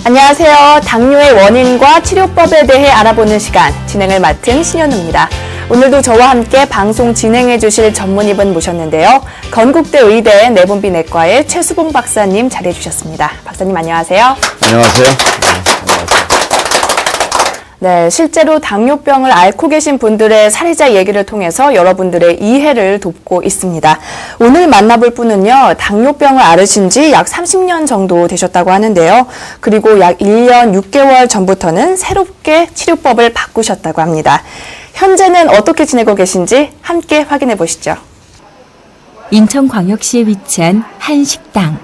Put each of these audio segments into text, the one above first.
안녕하세요. 당뇨의 원인과 치료법에 대해 알아보는 시간, 진행을 맡은 신현우입니다. 오늘도 저와 함께 방송 진행해 주실 전문의분 모셨는데요. 건국대 의대 내분비내과의 최수봉 박사님 자리해 주셨습니다. 박사님 안녕하세요. 안녕하세요. 네, 실제로 당뇨병을 앓고 계신 분들의 사례자 얘기를 통해서 여러분들의 이해를 돕고 있습니다. 오늘 만나볼 분은요, 당뇨병을 앓으신 지 약 30년 정도 되셨다고 하는데요. 그리고 약 1년 6개월 전부터는 새롭게 치료법을 바꾸셨다고 합니다. 현재는 어떻게 지내고 계신지 함께 확인해 보시죠. 인천광역시에 위치한 한 식당.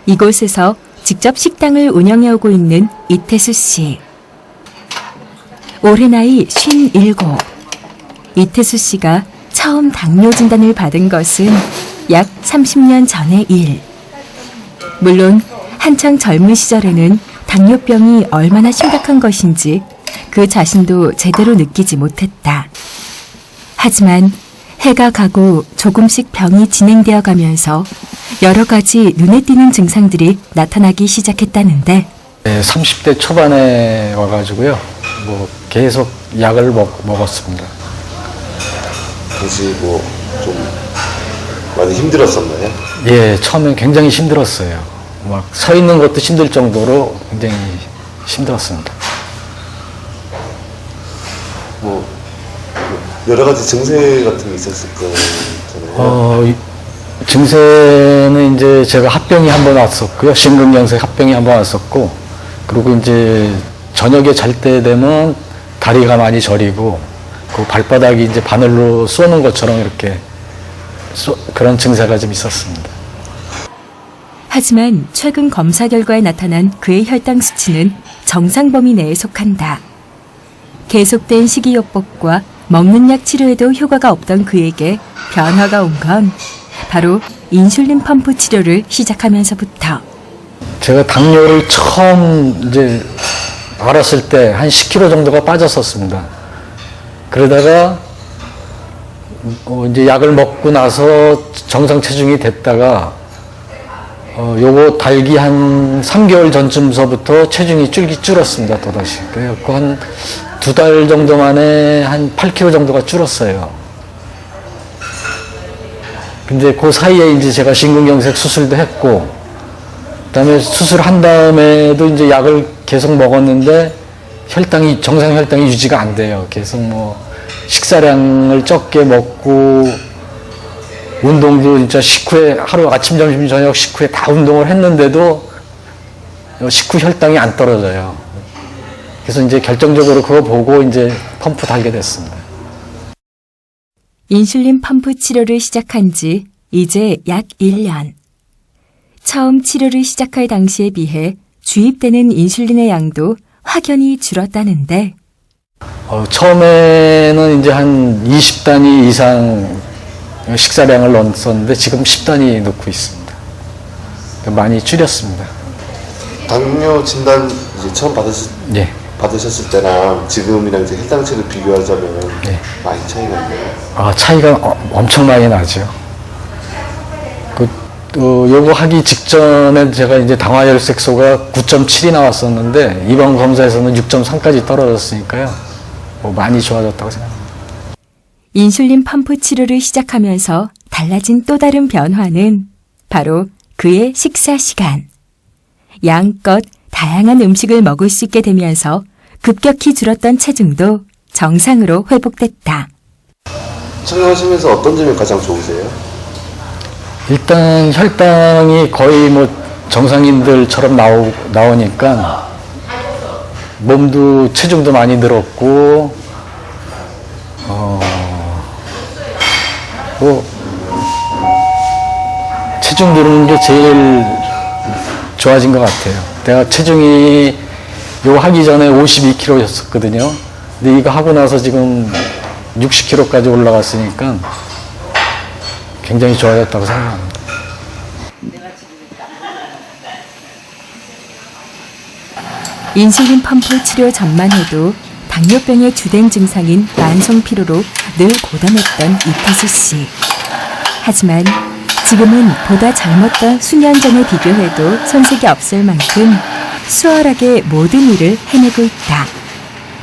이곳에서 직접 식당을 운영해오고 있는 이태수 씨. 올해 나이 57. 이태수 씨가 처음 당뇨 진단을 받은 것은 약 30년 전의 일. 물론 한창 젊은 시절에는 당뇨병이 얼마나 심각한 것인지 그 자신도 제대로 느끼지 못했다. 하지만 해가 가고 조금씩 병이 진행되어 가면서 여러 가지 눈에 띄는 증상들이 나타나기 시작했다는데, 네, 30대 초반에 와가지고요. 계속 약을 먹었습니다. 당시 좀 많이 힘들었었나요? 예, 처음엔 굉장히 힘들었어요. 막 서 있는 것도 힘들 정도로 굉장히 힘들었습니다. 여러 가지 증세 같은 게 있었을 거잖아요. 증세는 이제 제가 합병이 한 번 왔었고요. 심근경색 합병이 한 번 왔었고, 그리고 이제 저녁에 잘 때 되면 다리가 많이 저리고, 그 발바닥이 이제 바늘로 쏘는 것처럼 이렇게 그런 증세가 좀 있었습니다. 하지만 최근 검사 결과에 나타난 그의 혈당 수치는 정상 범위 내에 속한다. 계속된 식이요법과 먹는 약 치료에도 효과가 없던 그에게 변화가 온 건 바로 인슐린 펌프 치료를 시작하면서부터. 제가 당뇨를 처음 이제 알았을 때 한 10kg 정도가 빠졌었습니다. 그러다가 이제 약을 먹고 나서 정상 체중이 됐다가 요거 달기 한 3개월 전쯤서부터 체중이 줄었습니다. 또다시. 그래갖고 한 2달 정도 만에 한 8kg 정도가 줄었어요. 근데 그 사이에 이제 제가 심근경색 수술도 했고, 그다음에 수술한 다음에도 이제 약을 계속 먹었는데 정상 혈당이 유지가 안 돼요. 계속 식사량을 적게 먹고, 운동도 진짜 식후에 하루 아침, 점심, 저녁 식후에 다 운동을 했는데도 식후 혈당이 안 떨어져요. 그래서 이제 결정적으로 그거 보고 이제 펌프 달게 됐습니다. 인슐린 펌프 치료를 시작한 지 이제 약 1년. 처음 치료를 시작할 당시에 비해 주입되는 인슐린의 양도 확연히 줄었다는데, 처음에는 이제 한 20단위 이상 식사량을 넣었었는데 지금 10단위 넣고 있습니다. 많이 줄였습니다. 당뇨 진단 이제 처음 예. 받으셨을 때랑 지금이랑 이제 혈당치를 비교하자면 예. 많이 차이가 나요? 차이가 엄청 많이 나죠. 요거 하기 직전에 제가 이제 당화혈색소가 9.7이 나왔었는데 이번 검사에서는 6.3까지 떨어졌으니까요. 많이 좋아졌다고 생각합니다. 인슐린 펌프 치료를 시작하면서 달라진 또 다른 변화는 바로 그의 식사 시간. 양껏 다양한 음식을 먹을 수 있게 되면서 급격히 줄었던 체중도 정상으로 회복됐다. 촬영하시면서 어떤 점이 가장 좋으세요? 일단 혈당이 거의 정상인들처럼 나오니까 몸도 체중도 많이 늘었고, 체중 늘는 게 제일 좋아진 것 같아요. 내가 체중이 이거 하기 전에 52kg였었거든요. 근데 이거 하고 나서 지금 60kg까지 올라갔으니까 굉장히 좋아졌다고 생각합니다. 인슐린 펌프 치료 전만 해도 당뇨병의 주된 증상인 만성 피로로 늘 고단했던 이태수 씨. 하지만 지금은 보다 젊었던 수년 전에 비교해도 손색이 없을 만큼 수월하게 모든 일을 해내고 있다.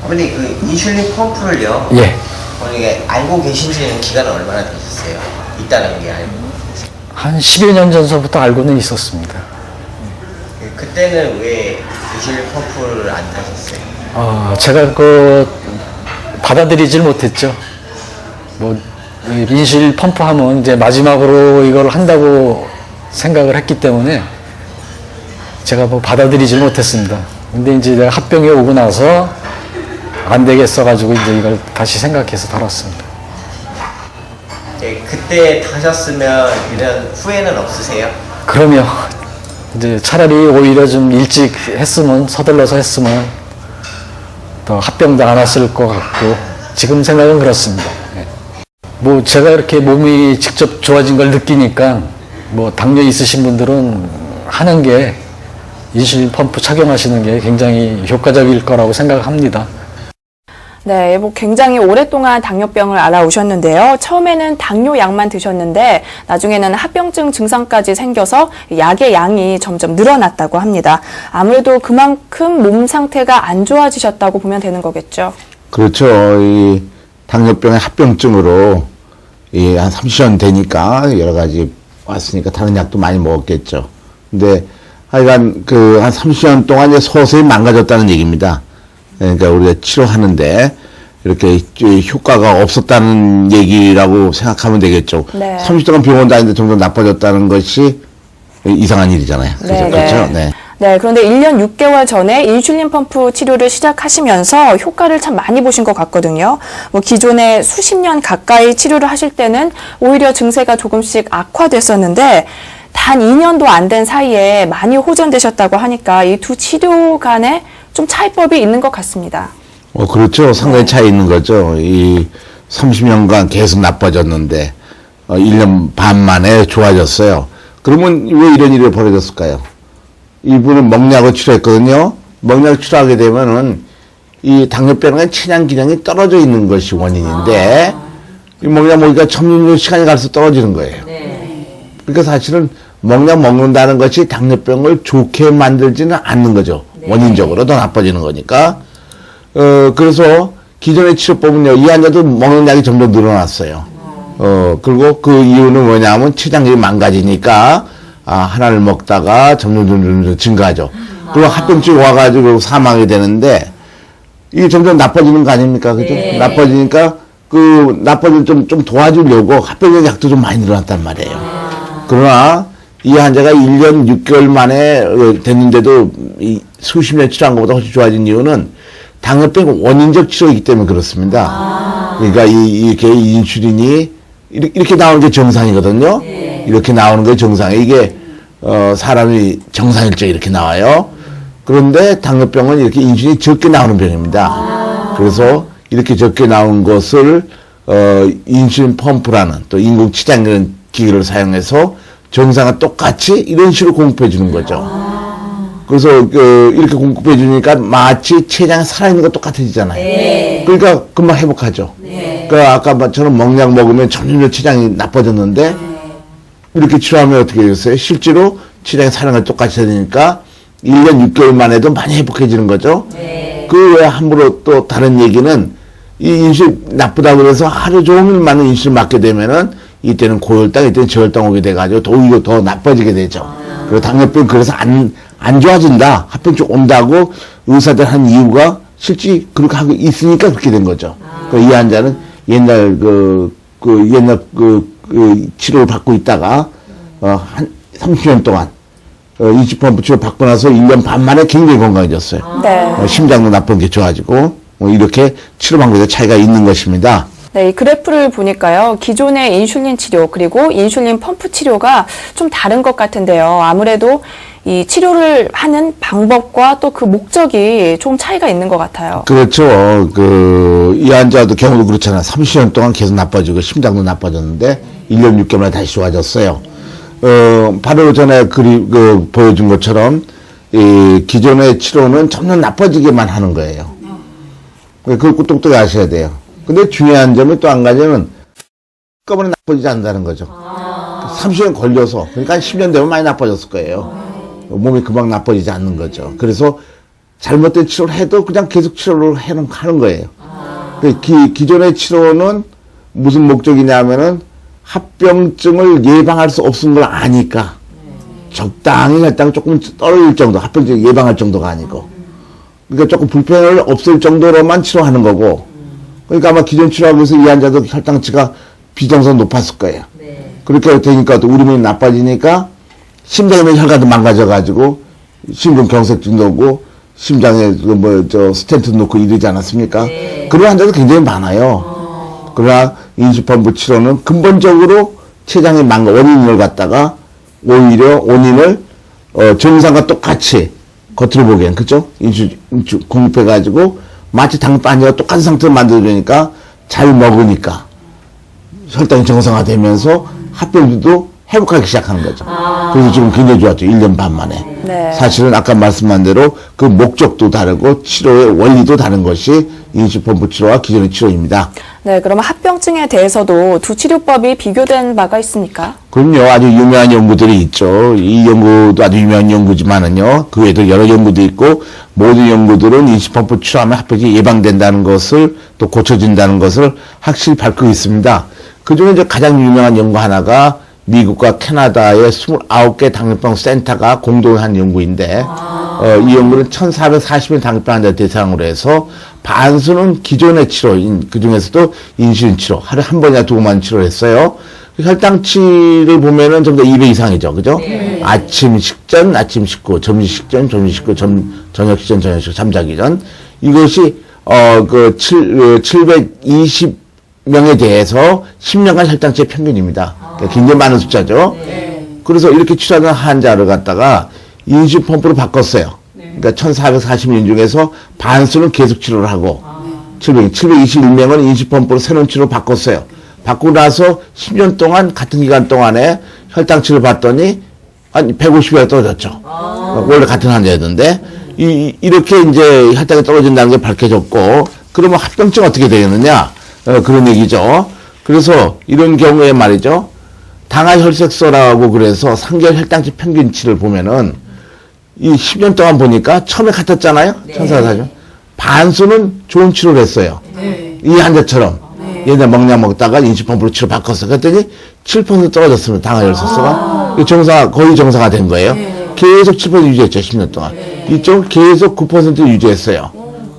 아버님 그 인슐린 펌프를요. 예. 이게 알고 계신지는 기간은 얼마나 되셨어요? 있다는 게 알고. 한 10여 년 전서부터 알고는 있었습니다. 그때는 왜 인슐린 펌프를 안 타셨어요? 제가 받아들이질 못했죠. 인슐린 펌프 하면 이제 마지막으로 이걸 한다고 생각을 했기 때문에 제가 받아들이질 못했습니다. 근데 이제 내가 합병에 오고 나서 안 되겠어가지고 이제 이걸 다시 생각해서 달았습니다. 네, 그때 타셨으면 이런 후회는 없으세요? 그러면 이제 차라리 오히려 좀 일찍 했으면, 서둘러서 했으면 더 합병도 안 왔을 것 같고, 지금 생각은 그렇습니다. 예. 제가 이렇게 몸이 직접 좋아진 걸 느끼니까 당뇨 있으신 분들은 하는 게 인슐린 펌프 착용하시는 게 굉장히 효과적일 거라고 생각합니다. 네, 굉장히 오랫동안 당뇨병을 앓아오셨는데요. 처음에는 당뇨약만 드셨는데 나중에는 합병증 증상까지 생겨서 약의 양이 점점 늘어났다고 합니다. 아무래도 그만큼 몸 상태가 안 좋아지셨다고 보면 되는 거겠죠. 그렇죠. 이 당뇨병의 합병증으로 한 30년 되니까 여러 가지 왔으니까 다른 약도 많이 먹었겠죠. 근데 하여간 한 30년 동안 이제 서서히 망가졌다는 얘기입니다. 그러니까 우리가 치료하는데 이렇게 효과가 없었다는 얘기라고 생각하면 되겠죠. 네. 30년 동안 병원 다니는데 점점 나빠졌다는 것이 이상한 일이잖아요. 네, 그렇죠? 네. 네, 그런데 1년 6개월 전에 인슐린 펌프 치료를 시작하시면서 효과를 참 많이 보신 것 같거든요. 기존에 수십 년 가까이 치료를 하실 때는 오히려 증세가 조금씩 악화됐었는데 단 2년도 안 된 사이에 많이 호전되셨다고 하니까 이 두 치료 간에 좀 차이법이 있는 것 같습니다. 그렇죠. 상당히 차이 있는 거죠. 이 30년간 계속 나빠졌는데 1년 반 만에 좋아졌어요. 그러면 왜 이런 일이 벌어졌을까요? 이분은 먹약을 치료했거든요. 먹약 치료하게 되면은 이 당뇨병의 체량 기능이 떨어져 있는 것이 원인인데 이 먹약 먹으니까 점점 시간이 갈수록 떨어지는 거예요. 그러니까 사실은 먹약 먹는다는 것이 당뇨병을 좋게 만들지는 않는 거죠. 원인적으로 더 나빠지는 거니까. 그래서 기존의 치료법은요, 이 환자도 먹는 약이 점점 늘어났어요. 그리고 그 이유는 뭐냐면 췌장이 망가지니까, 하나를 먹다가 점점 증가하죠. 그리고 합병증이 와가지고 사망이 되는데, 이게 점점 나빠지는 거 아닙니까? 그죠? 나빠지니까, 나빠질 좀 도와주려고 합병증 약도 좀 많이 늘어났단 말이에요. 그러나, 이 환자가 1년 6개월 만에 됐는데도 수십 년 치료한 것보다 훨씬 좋아진 이유는 당뇨병 원인적 치료이기 때문에 그렇습니다. 그러니까 이렇게 인슐린이 이렇게 나오는 게 정상이거든요. 이렇게 나오는 게 정상이에요. 이게 사람이 정상일적으로 이렇게 나와요. 그런데 당뇨병은 이렇게 인슐린이 적게 나오는 병입니다. 그래서 이렇게 적게 나온 것을 인슐린 펌프라는 또 인공 치장이라는 기계를 사용해서 정상과 똑같이 이런 식으로 공급해 주는 거죠. 그래서 이렇게 공급해 주니까 마치 췌장이 살아있는 것 똑같아지잖아요. 그러니까 금방 회복하죠. 그러니까 아까 말처럼 먹약 먹으면 점점 췌장이 나빠졌는데 이렇게 치료하면 어떻게 됐어요? 실제로 췌장이 살아있는 것 똑같이 되니까 1년 6개월 만에도 많이 회복해지는 거죠. 그 외에 함부로 또 다른 얘기는 이 인슐린 나쁘다고 그래서 하루 종일 많은 인슐린 맞게 되면은 이때는 고혈당, 이때는 저혈당 오게 돼가지고 오히려 더 나빠지게 되죠. 그리고 당뇨병 그래서 안 좋아진다, 합병증 온다고 의사들 한 이유가 실제 그렇게 하고 있으니까 그렇게 된 거죠. 이 환자는 옛날 옛날 치료를 받고 있다가 한 30년 동안 인슐린 펌프 치료 받고 나서 1년 반 만에 굉장히 건강해졌어요. 네. 심장도 나쁜 게 좋아지고 이렇게 치료 방법에 차이가 있는 것입니다. 네, 이 그래프를 보니까요. 기존의 인슐린 치료 그리고 인슐린 펌프 치료가 좀 다른 것 같은데요. 아무래도 이 치료를 하는 방법과 또 그 목적이 좀 차이가 있는 것 같아요. 그렇죠. 이 환자도 경우도 그렇잖아요. 30년 동안 계속 나빠지고 심장도 나빠졌는데 1년 6개월 만에 다시 좋아졌어요. 바로 전에 보여준 것처럼 이 기존의 치료는 점점 나빠지게만 하는 거예요. 그걸 똑똑히 아셔야 돼요. 근데 중요한 점이 또 한 가지는 한꺼번에 나빠지지 않는다는 거죠. 30년 걸려서, 그러니까 10년 되면 많이 나빠졌을 거예요. 몸이 금방 나빠지지 않는 거죠. 그래서 잘못된 치료를 해도 그냥 계속 치료를 하는 거예요. 기존의 치료는 무슨 목적이냐면은 합병증을 예방할 수 없는 걸 아니까 적당히 혈당 조금 떨어질 정도, 합병증 예방할 정도가 아니고, 그러니까 조금 불편을 없앨 정도로만 치료하는 거고, 그러니까 아마 기존 치료하고 있어 이 환자도 혈당치가 비정상 높았을 거예요. 그렇게 되니까 또 우리 몸이 나빠지니까 심장에 있는 혈관도 망가져가지고 심근경색증도 오고 심장에 스텐트 놓고 이러지 않았습니까? 그런 환자도 굉장히 많아요. 그러나 인수펌프 치료는 근본적으로 췌장의 원인을 갖다가 오히려 원인을 정상과 똑같이 겉으로 보기엔 그죠? 인수 공급해가지고 마치 당뇨가 똑같은 상태로 만들어주니까 잘 먹으니까 혈당이 정상화되면서 합병증도 회복하기 시작하는 거죠. 그래서 지금 굉장히 좋았죠. 1년 반 만에. 네. 사실은 아까 말씀한 대로 그 목적도 다르고 치료의 원리도 다른 것이 인수펌프 치료와 기존의 치료입니다. 네, 그러면 합병증에 대해서도 두 치료법이 비교된 바가 있습니까? 그럼요. 아주 유명한 연구들이 있죠. 이 연구도 아주 유명한 연구지만은요. 그 외에도 여러 연구도 있고, 모든 연구들은 인수펌프 치료하면 합병증이 예방된다는 것을 또 고쳐진다는 것을 확실히 밝히고 있습니다. 그 중에 이제 가장 유명한 연구 하나가 미국과 캐나다의 29개 당뇨병 센터가 공동한 연구인데, 이 연구는 1,440명 당뇨병 환자 대상으로 해서 반수는 기존의 치료인, 그 중에서도 인슐린 치료, 하루에 한 번이나 두 번만 치료를 했어요. 혈당치를 보면은 전부 다 200 이상이죠. 그죠? 아침 식전, 아침 식후, 점심 식전, 점심 식후, 저녁 식전, 저녁 식후, 잠자기 전. 이것이, 720명에 대해서 10년간 혈당치의 평균입니다. 그러니까 굉장히 많은 숫자죠. 그래서 이렇게 치료하는 환자를 갖다가 인수펌프로 바꿨어요. 그러니까 1,440명 중에서 반수는 계속 치료를 하고 721명은 인수펌프로 새로운 치료로 바꿨어요. 바꾸고 나서 10년 동안 같은 기간 동안에 혈당치를 봤더니 한 150이 떨어졌죠. 원래 같은 환자였는데 이렇게 이제 혈당이 떨어진다는 게 밝혀졌고, 그러면 합병증 어떻게 되겠느냐? 그런 얘기죠. 그래서 이런 경우에 말이죠. 당화혈색소라고 그래서 3개월 혈당치 평균치를 보면은 이 10년 동안 보니까 처음에 같았잖아요. 1,440. 반수는 좋은 치료를 했어요. 이 환자처럼. 얘네 먹냐 먹다가 인수펌프로 치료 바꿨어. 그랬더니 7% 떨어졌습니다. 당화혈색소가. 거의 정상화된 거예요. 계속 7% 유지했죠. 10년 동안. 이쪽은 계속 9% 유지했어요.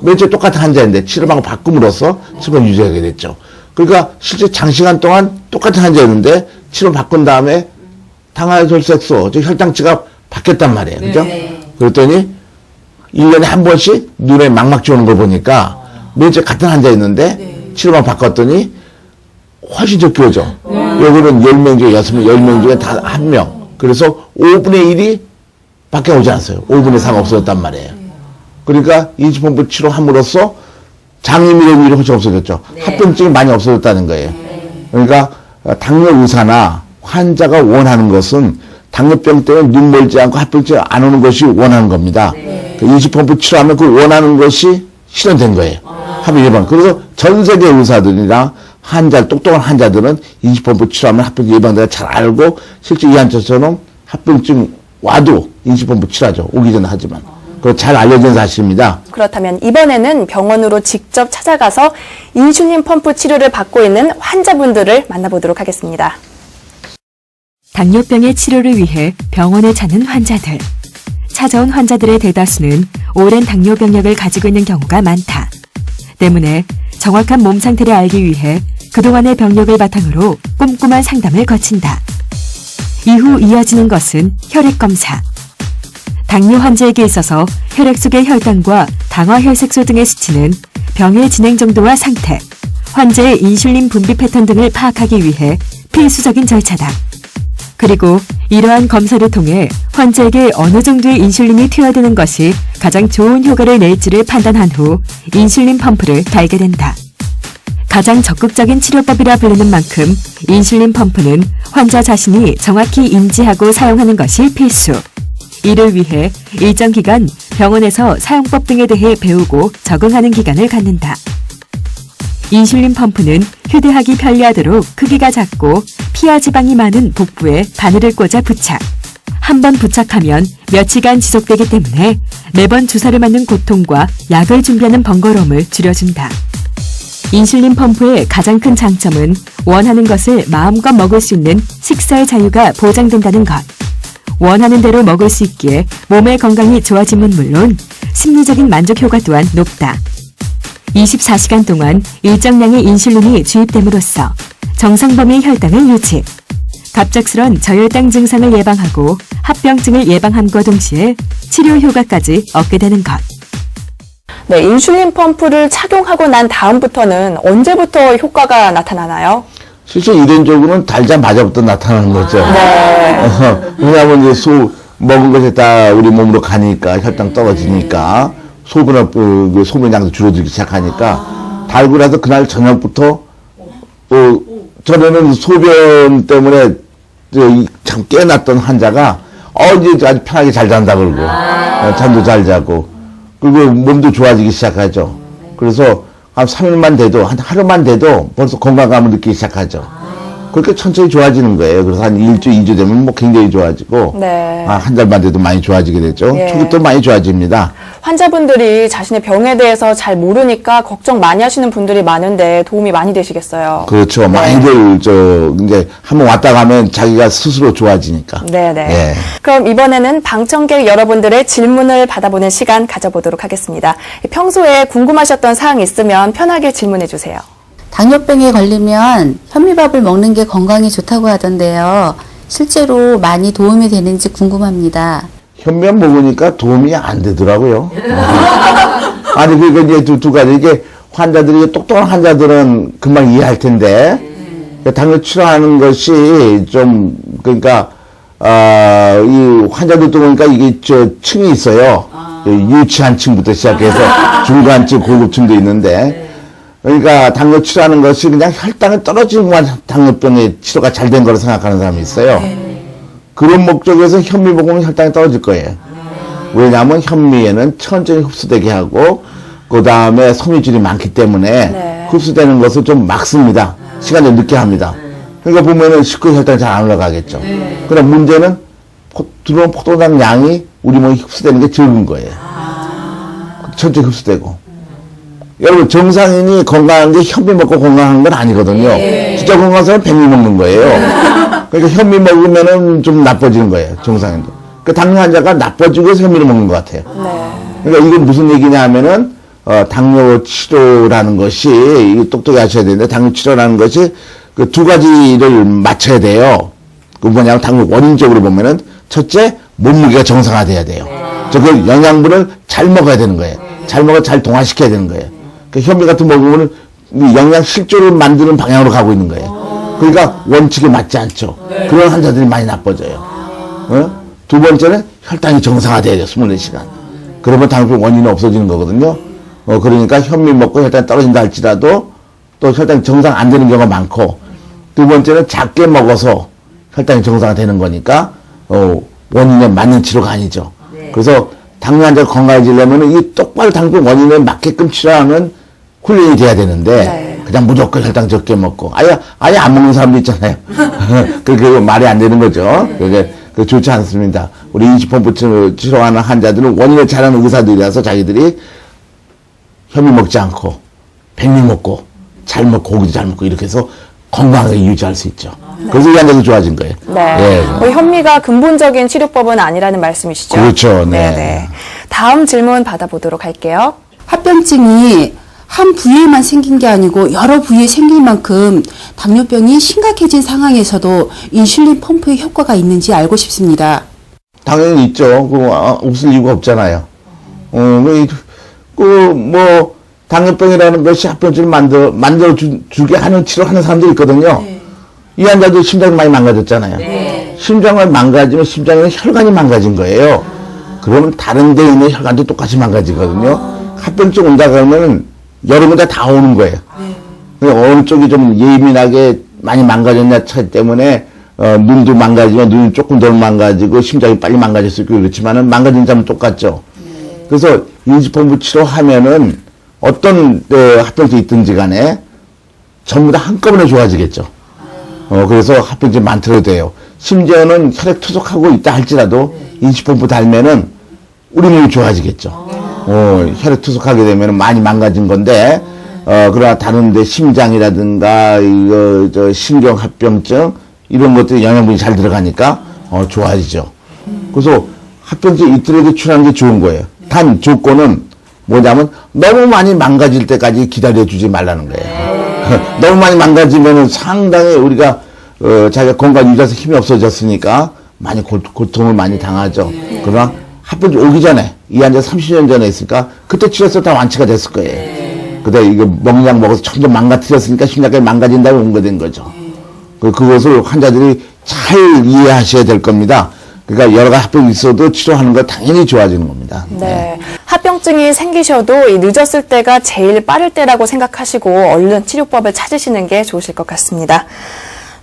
맨 처음 똑같은 환자인데 치료방을 바꿈으로써 7% 유지하게 됐죠. 그러니까 실제 장시간 동안 똑같은 환자였는데 치료 바꾼 다음에 당화혈색소, 즉 혈당치가 바뀌었단 말이에요. 그죠? 그랬더니 1년에 한 번씩 눈에 망막지 오는 걸 보니까 맨 처음 같은 환자였는데 치료만 바꿨더니 훨씬 적게 오죠. 여기는 10명 중에 6명, 10명 중에 다 1명. 그래서 5분의 1이 밖에 오지 않았어요. 5분의 3가 없어졌단 말이에요. 그러니까 인수펌프 치료함으로써 장염이라는 일이 훨씬 없어졌죠. 합병증이 많이 없어졌다는 거예요. 그러니까 당뇨 의사나 환자가 원하는 것은 당뇨병 때문에 눈 멀지 않고 합병증이 안 오는 것이 원하는 겁니다. 그 인수펌프 치료하면 그 원하는 것이 실현된 거예요. 합병 예방. 그래서 전 세계 의사들이나 똑똑한 환자들은 인수펌프 치료하면 합병증 예방된다 잘 알고, 실제 이 환자처럼 합병증 와도 인수펌프 치료하죠. 오기 전에 하지만. 그거 잘 알려진 사실입니다. 그렇다면 이번에는 병원으로 직접 찾아가서 인슐린 펌프 치료를 받고 있는 환자분들을 만나보도록 하겠습니다. 당뇨병의 치료를 위해 병원에 찾는 환자들. 찾아온 환자들의 대다수는 오랜 당뇨 병력을 가지고 있는 경우가 많다. 때문에 정확한 몸 상태를 알기 위해 그동안의 병력을 바탕으로 꼼꼼한 상담을 거친다. 이후 이어지는 것은 혈액 검사. 당뇨 환자에게 있어서 혈액 속의 혈당과 당화혈색소 등의 수치는 병의 진행 정도와 상태, 환자의 인슐린 분비 패턴 등을 파악하기 위해 필수적인 절차다. 그리고 이러한 검사를 통해 환자에게 어느 정도의 인슐린이 투여되는 것이 가장 좋은 효과를 낼지를 판단한 후 인슐린 펌프를 달게 된다. 가장 적극적인 치료법이라 불리는 만큼 인슐린 펌프는 환자 자신이 정확히 인지하고 사용하는 것이 필수. 이를 위해 일정 기간 병원에서 사용법 등에 대해 배우고 적응하는 기간을 갖는다. 인슐린 펌프는 휴대하기 편리하도록 크기가 작고 피하 지방이 많은 복부에 바늘을 꽂아 부착, 한 번 부착하면 며칠간 지속되기 때문에 매번 주사를 맞는 고통과 약을 준비하는 번거로움을 줄여준다. 인슐린 펌프의 가장 큰 장점은 원하는 것을 마음껏 먹을 수 있는 식사의 자유가 보장된다는 것. 원하는 대로 먹을 수 있기에 몸의 건강이 좋아짐은 물론 심리적인 만족 효과 또한 높다. 24시간 동안 일정량의 인슐린이 주입됨으로써 정상 범위의 혈당을 유지, 갑작스런 저혈당 증상을 예방하고 합병증을 예방함과 동시에 치료 효과까지 얻게 되는 것. 네, 인슐린 펌프를 착용하고 난 다음부터는 언제부터 효과가 나타나나요? 실제 유전적으로는 달자마자부터 나타나는 거죠. 왜냐하면 이제 먹은 것이 다 우리 몸으로 가니까 혈당 떨어지니까 소변 소변량도 줄어들기 시작하니까 달고 나서 그날 저녁부터 전에는 소변 때문에 참 깨어났던 환자가 이제 아주 편하게 잘 잔다 그러고 잠도 잘 자고 그리고 몸도 좋아지기 시작하죠. 그래서 한 3일만 돼도 한 하루만 돼도 벌써 건강감을 느끼기 시작하죠. 그렇게 천천히 좋아지는 거예요. 그래서 한 1주, 2주 되면 뭐 굉장히 좋아지고 네. 한 달만 돼도 많이 좋아지게 되죠. 예. 초기부터 많이 좋아집니다. 환자분들이 자신의 병에 대해서 잘 모르니까 걱정 많이 하시는 분들이 많은데 도움이 많이 되시겠어요. 그렇죠. 네. 많이들 이제 한번 왔다 가면 자기가 스스로 좋아지니까. 네네. 예. 그럼 이번에는 방청객 여러분들의 질문을 받아보는 시간 가져보도록 하겠습니다. 평소에 궁금하셨던 사항 있으면 편하게 질문해 주세요. 당뇨병에 걸리면 현미밥을 먹는 게 건강에 좋다고 하던데요. 실제로 많이 도움이 되는지 궁금합니다. 현미밥 먹으니까 도움이 안 되더라고요. 아니, 그러니까 이제 두 가지. 이게 환자들이, 똑똑한 환자들은 금방 이해할 텐데, 당뇨 치료하는 것이 좀, 그러니까, 이 환자들도 보니까 이게 층이 있어요. 유치한 층부터 시작해서 중간층, 고급층도 있는데, 그러니까 당뇨 치료하는 것이 그냥 혈당이 떨어지는 것만 당뇨병의 치료가 잘 된 거로 생각하는 사람이 있어요. 그런 목적에서 현미 먹으면 혈당이 떨어질 거예요. 왜냐하면 현미에는 천천히 흡수되게 하고 그 다음에 섬유질이 많기 때문에 흡수되는 것을 좀 막습니다. 시간이 좀 늦게 합니다. 그러니까 보면은 식후 혈당이 잘 안 올라가겠죠. 그럼 문제는 들어온 포도당 양이 우리 몸에 흡수되는 게 적은 거예요. 천천히 흡수되고. 여러분, 정상인이 건강한 게 현미 먹고 건강한 건 아니거든요. 진짜 건강한 사람은 백미 먹는 거예요. 그러니까 현미 먹으면은 좀 나빠지는 거예요, 정상인도. 그 당뇨 환자가 나빠지고 해서 현미를 먹는 것 같아요. 그러니까 이건 무슨 얘기냐 하면은, 당뇨 치료라는 것이, 이거 똑똑히 하셔야 되는데, 당뇨 치료라는 것이 그 두 가지를 맞춰야 돼요. 그 뭐냐면, 당뇨 원인적으로 보면은, 첫째, 몸무게가 정상화돼야 돼요. 그 영양분을 잘 먹어야 되는 거예요. 잘 먹어 잘 동화시켜야 되는 거예요. 그 현미 같은 거 먹으면 영양 실조를 만드는 방향으로 가고 있는 거예요. 그러니까 원칙에 맞지 않죠. 그런 환자들이 많이 나빠져요. 두 번째는 혈당이 정상화돼야 돼요. 24시간. 그러면 당뇨 원인이 없어지는 거거든요. 그러니까 현미 먹고 혈당이 떨어진다 할지라도 또 혈당이 정상 안 되는 경우가 많고, 두 번째는 작게 먹어서 혈당이 정상화되는 거니까 원인에 맞는 치료가 아니죠. 그래서 당뇨 환자가 건강해지려면 이 똑바로 당뇨 원인에 맞게끔 치료하는 훈련이 돼야 되는데, 그냥 무조건 혈당 적게 먹고, 아예 안 먹는 사람도 있잖아요. 그게 말이 안 되는 거죠. 그게 좋지 않습니다. 우리 인슐린 치료하는 환자들은 원인을 잘하는 의사들이라서 자기들이 현미 먹지 않고, 백미 먹고, 잘 먹고, 고기도 잘 먹고, 이렇게 해서 건강하게 유지할 수 있죠. 그래서 이 환자도 좋아진 거예요. 네. 현미가 근본적인 치료법은 아니라는 말씀이시죠? 그렇죠. 네. 네네. 다음 질문 받아보도록 할게요. 합병증이 한 부위에만 생긴 게 아니고 여러 부위에 생길 만큼 당뇨병이 심각해진 상황에서도 인슐린 펌프의 효과가 있는지 알고 싶습니다. 당연히 있죠. 없을 이유가 없잖아요. 당뇨병이라는 것이 합병증을 만들어주게 하는 치료하는 사람들이 있거든요. 이 환자도 심장이 많이 망가졌잖아요. 심장을 망가지면 심장에는 혈관이 망가진 거예요. 그러면 다른 데 있는 혈관도 똑같이 망가지거든요. 합병증 온다 그러면 여러 군데 다 오는 거예요. 어느 쪽이 좀 예민하게 많이 망가졌냐 차이 때문에 눈도 망가지면 눈이 조금 덜 망가지고 심장이 빨리 망가질 수 있고 그렇지만은 망가진 점은 똑같죠. 그래서 인슐린 치료하면은 어떤 합병증이 있든지 간에 전부 다 한꺼번에 좋아지겠죠. 그래서 합병증이 많더라도 돼요. 심지어는 혈액 투석하고 있다 할지라도 인시펌프 달면은 우리 몸이 좋아지겠죠. 혈액 투석하게 되면 많이 망가진 건데, 그러나 다른데 심장이라든가, 신경합병증, 이런 것들이 영양분이 잘 들어가니까, 좋아지죠. 그래서 합병증 이틀에도 출하는 게 좋은 거예요. 단 조건은 뭐냐면 너무 많이 망가질 때까지 기다려주지 말라는 거예요. 너무 많이 망가지면은 상당히 우리가, 자기가 건강 유지해서 힘이 없어졌으니까 많이 고통을 많이 당하죠. 그러나 합병증 오기 전에, 이 환자 30년 전에 있으니까 그때 치료해서 다 완치가 됐을 거예요. 근데 이거 먹약 먹어서 점점 망가뜨렸으니까 심장까지 망가진다고 온 거 된 거죠. 그것을 환자들이 잘 이해하셔야 될 겁니다. 그러니까 여러 가지 합병이 있어도 치료하는 거 당연히 좋아지는 겁니다. 네. 합병증이 생기셔도 이 늦었을 때가 제일 빠를 때라고 생각하시고 얼른 치료법을 찾으시는 게 좋으실 것 같습니다.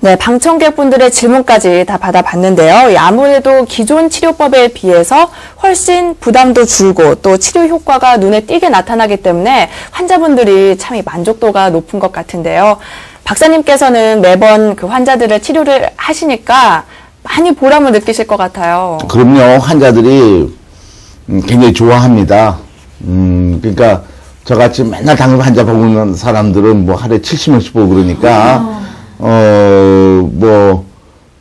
네, 방청객분들의 질문까지 다 받아봤는데요. 아무래도 기존 치료법에 비해서 훨씬 부담도 줄고 또 치료 효과가 눈에 띄게 나타나기 때문에 환자분들이 참 만족도가 높은 것 같은데요. 박사님께서는 매번 그 환자들의 치료를 하시니까 많이 보람을 느끼실 것 같아요. 그럼요. 환자들이 굉장히 좋아합니다. 그러니까 저같이 맨날 당뇨 환자 보는 사람들은 뭐 하루에 70명씩 보고 그러니까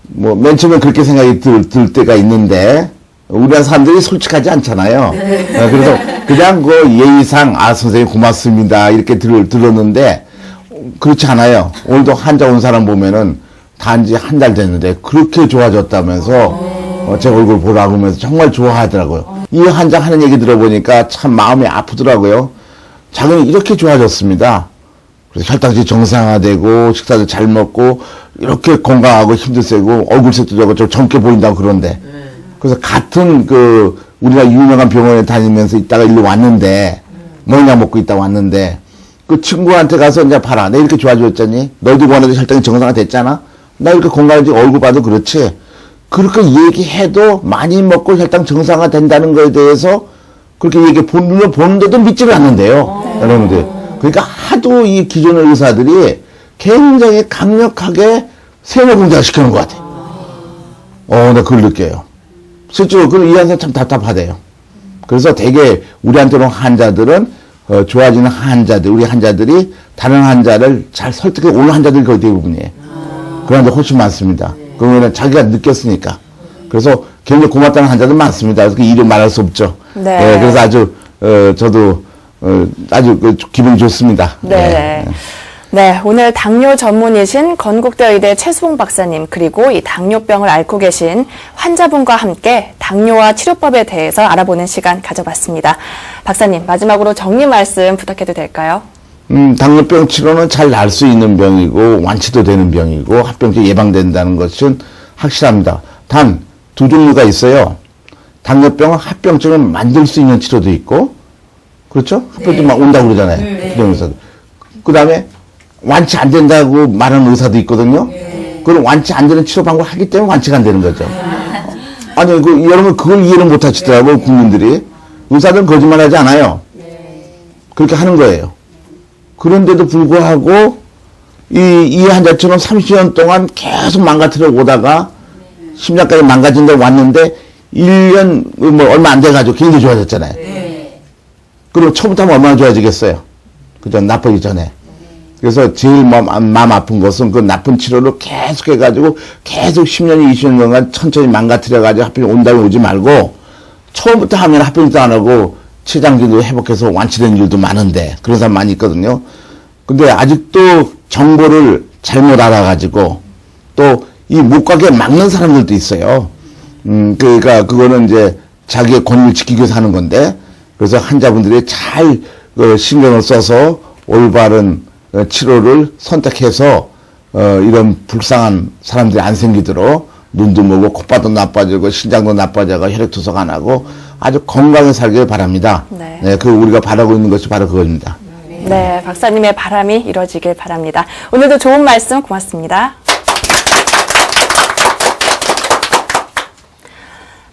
맨 처음에 그렇게 생각이 들 때가 있는데, 우리나라 사람들이 솔직하지 않잖아요. 그래서 그냥 그 예의상, 선생님 고맙습니다. 이렇게 들었는데, 그렇지 않아요. 오늘도 환자 온 사람 보면은 단지 한 달 됐는데 그렇게 좋아졌다면서, 제 얼굴 보라고 하면서 정말 좋아하더라고요. 이 환자 하는 얘기 들어보니까 참 마음이 아프더라고요. 자기는 이렇게 좋아졌습니다. 그래서 혈당値 정상화되고 식사도 잘 먹고 이렇게 건강하고 힘도 세고 얼굴색도 좀 젊게 보인다고 그런데, 그래서 같은 우리가 유명한 병원에 다니면서 있다가 일로 왔는데, 뭐냐 먹고 있다 왔는데, 그 친구한테 가서 이제 봐라, 내 이렇게 좋아졌잖니, 너희도 원하던 혈당이 정상화됐잖아, 나 이렇게 건강해지 얼굴 봐도 그렇지, 그렇게 얘기해도 많이 먹고 혈당 정상화 된다는 거에 대해서 그렇게 눈을 보는데도 믿지를 않는데요, 여러분들. 그러니까 하도 이 기존 의사들이 굉장히 강력하게 세뇌 시키는 것 같아요. 나 그걸 느껴요. 실제로 이 환자 참 답답하대요. 그래서 되게 우리한테는 환자들은, 좋아지는 환자들, 우리 환자들이 다른 환자를 잘 설득해 오는 환자들이 거의 대부분이에요. 그런 환자 훨씬 많습니다. 그러면 자기가 느꼈으니까. 그래서 굉장히 고맙다는 환자들 많습니다. 그래서 이름 말할 수 없죠. 네. 그래서 아주, 저도, 아주 기분이 좋습니다. 네. 네, 오늘 당뇨 전문의신 건국대 의대 최수봉 박사님, 그리고 이 당뇨병을 앓고 계신 환자분과 함께 당뇨와 치료법에 대해서 알아보는 시간 가져봤습니다. 박사님, 마지막으로 정리 말씀 부탁해도 될까요? 당뇨병 치료는 잘 날 수 있는 병이고 완치도 되는 병이고 합병증 예방된다는 것은 확실합니다. 단 두 종류가 있어요. 당뇨병은 합병증을 만들 수 있는 치료도 있고, 그렇죠? 합병증 막 온다고 그러잖아요. 그 다음에 완치 안 된다고 말하는 의사도 있거든요. 그럼 완치 안 되는 치료 방법을 하기 때문에 완치가 안 되는 거죠. 아니, 여러분 그걸 이해를 못 하시더라고요, 국민들이. 의사들은 거짓말 하지 않아요. 그렇게 하는 거예요. 그런데도 불구하고, 이 환자처럼 30년 동안 계속 망가뜨려 오다가, 심장까지 망가진다고 왔는데, 1년, 얼마 안 돼가지고 굉장히 좋아졌잖아요. 그럼 처음부터 하면 얼마나 좋아지겠어요? 그죠? 나쁘기 전에. 그래서 제일 마음 아픈 것은 그 나쁜 치료를 계속 해가지고 계속 10년, 20년간 천천히 망가뜨려가지고 합병이 온다고 오지 말고, 처음부터 하면 합병도 안 하고 췌장기도 회복해서 완치된 일도 많은데, 그런 사람 많이 있거든요. 근데 아직도 정보를 잘못 알아가지고 또 이 못 가게 막는 사람들도 있어요. 그러니까 그거는 이제 자기의 권위를 지키기 위해서 하는 건데, 그래서 환자분들이 잘 신경을 써서 올바른 치료를 선택해서 이런 불쌍한 사람들이 안 생기도록 눈도 멀고 콧바도 나빠지고 신장도 나빠져가 혈액 투석 안 하고 아주 건강하게 살길 바랍니다. 네. 네, 그 우리가 바라고 있는 것이 바로 그겁니다. 네, 박사님의 바람이 이루어지길 바랍니다. 오늘도 좋은 말씀 고맙습니다.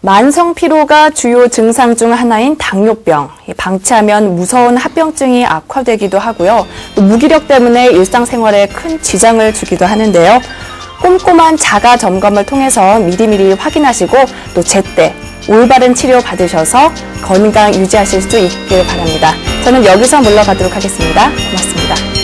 만성 피로가 주요 증상 중 하나인 당뇨병. 방치하면 무서운 합병증이 악화되기도 하고요. 또 무기력 때문에 일상생활에 큰 지장을 주기도 하는데요. 꼼꼼한 자가 점검을 통해서 미리미리 확인하시고 또 제때 올바른 치료 받으셔서 건강 유지하실 수 있길 바랍니다. 저는 여기서 물러가도록 하겠습니다. 고맙습니다.